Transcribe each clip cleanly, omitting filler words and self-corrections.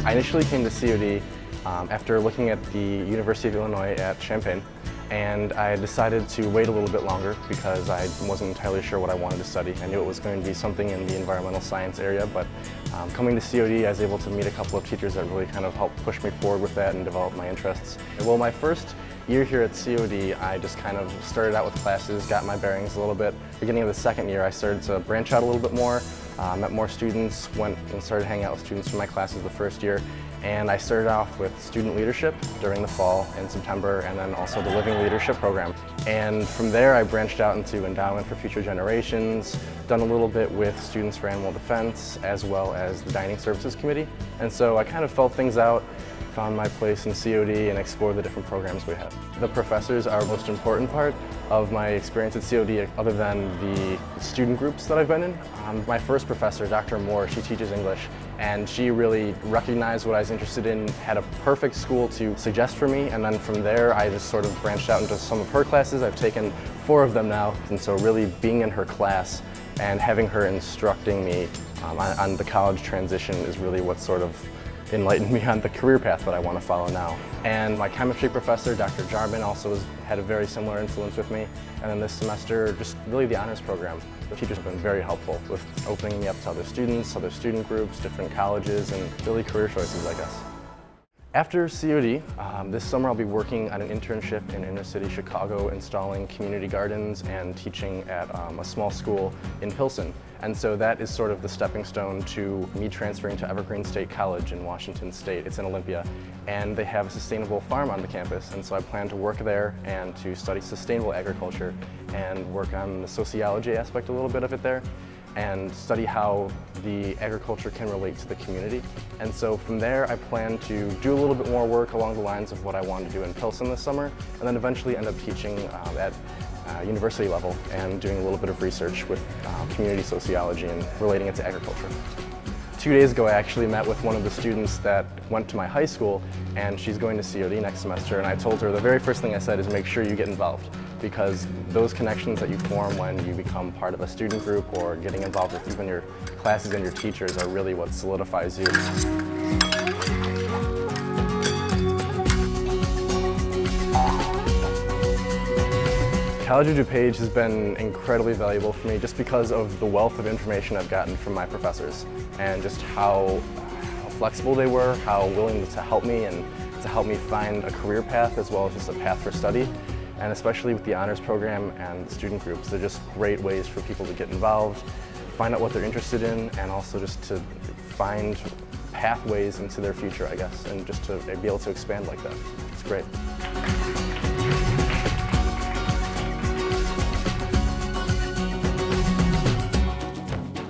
I initially came to COD after looking at the University of Illinois at Champaign, and I decided to wait a little bit longer because I wasn't entirely sure what I wanted to study. I knew it was going to be something in the environmental science area, but coming to COD I was able to meet a couple of teachers that really kind of helped push me forward with that and develop my interests. Well, my first year here at COD, I just kind of started out with classes, got my bearings a little bit. Beginning of the second year, I started to branch out a little bit more, met more students, went and started hanging out with students from my classes the first year. And I started off with student leadership during the fall in September, and then also the Living Leadership program. And from there I branched out into Endowment for Future Generations, done a little bit with Students for Animal Defense, as well as the Dining Services Committee. And so I kind of felt things out, found my place in COD, and explored the different programs we have. The professors are the most important part of my experience at COD, other than the student groups that I've been in. My first professor, Dr. Moore, she teaches English, and she really recognized what I was interested in, had a perfect school to suggest for me, and then from there I just sort of branched out into some of her classes. I've taken 4 of them now, and so really being in her class and having her instructing me on the college transition is really what sort of enlightened me on the career path that I want to follow now. And my chemistry professor, Dr. Jarman, also had a very similar influence with me. And then this semester, just really the honors program. The teachers have been very helpful with opening me up to other students, other student groups, different colleges, and really career choices, I guess. After COD, this summer I'll be working on an internship in inner city Chicago, installing community gardens and teaching at a small school in Pilsen. And so that is sort of the stepping stone to me transferring to Evergreen State College in Washington State. It's in Olympia, and they have a sustainable farm on the campus. And so I plan to work there and to study sustainable agriculture and work on the sociology aspect a little bit of it there, and study how the agriculture can relate to the community. And so from there I plan to do a little bit more work along the lines of what I wanted to do in Pilsen this summer, and then eventually end up teaching at university level and doing a little bit of research with community sociology and relating it to agriculture. 2 days ago I actually met with one of the students that went to my high school, and she's going to COD next semester, and I told her the very first thing I said is make sure you get involved, because those connections that you form when you become part of a student group or getting involved with even your classes and your teachers are really what solidifies you. College of DuPage has been incredibly valuable for me just because of the wealth of information I've gotten from my professors and just how flexible they were, how willing to help me and to help me find a career path as well as just a path for study. And especially with the honors program and the student groups, they're just great ways for people to get involved, find out what they're interested in, and also just to find pathways into their future, I guess, and just to be able to expand like that. It's great.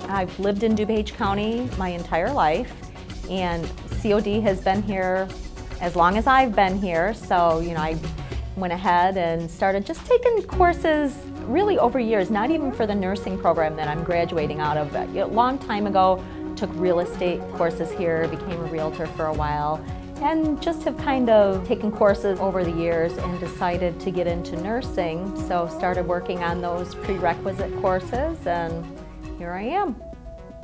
I've lived in DuPage County my entire life, and COD has been here as long as I've been here, so I went ahead and started just taking courses really over years, not even for the nursing program that I'm graduating out of. A long time ago, took real estate courses here, became a realtor for a while, and just have kind of taken courses over the years and decided to get into nursing. So started working on those prerequisite courses, and here I am.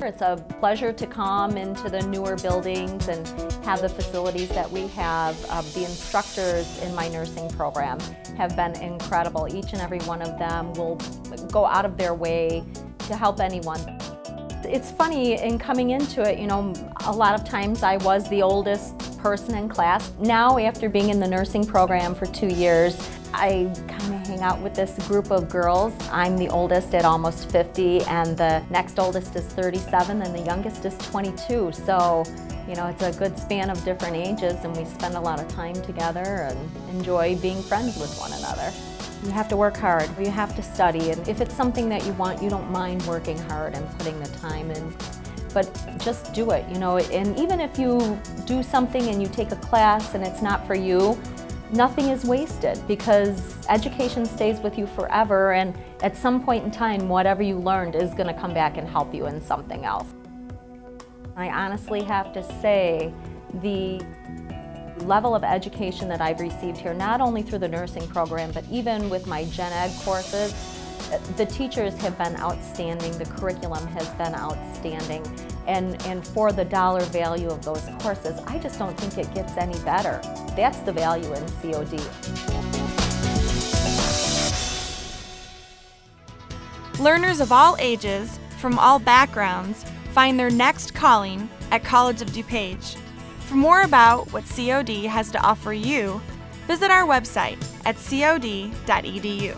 It's a pleasure to come into the newer buildings and have the facilities that we have. The instructors in my nursing program have been incredible. Each and every one of them will go out of their way to help anyone. It's funny, in coming into it, a lot of times I was the oldest person in class. Now, after being in the nursing program for 2 years, I kind of hang out with this group of girls. I'm the oldest at almost 50, and the next oldest is 37, and the youngest is 22. So, it's a good span of different ages, and we spend a lot of time together and enjoy being friends with one another. You have to work hard, you have to study, and if it's something that you want, you don't mind working hard and putting the time in. But just do it, and even if you do something and you take a class and it's not for you, nothing is wasted, because education stays with you forever, and at some point in time, whatever you learned is going to come back and help you in something else. I honestly have to say, the level of education that I've received here, not only through the nursing program, but even with my gen ed courses, The teachers have been outstanding, the curriculum has been outstanding, and for the dollar value of those courses, I just don't think it gets any better. That's the value in COD. Learners of all ages, from all backgrounds, find their next calling at College of DuPage. For more about what COD has to offer you, visit our website at cod.edu.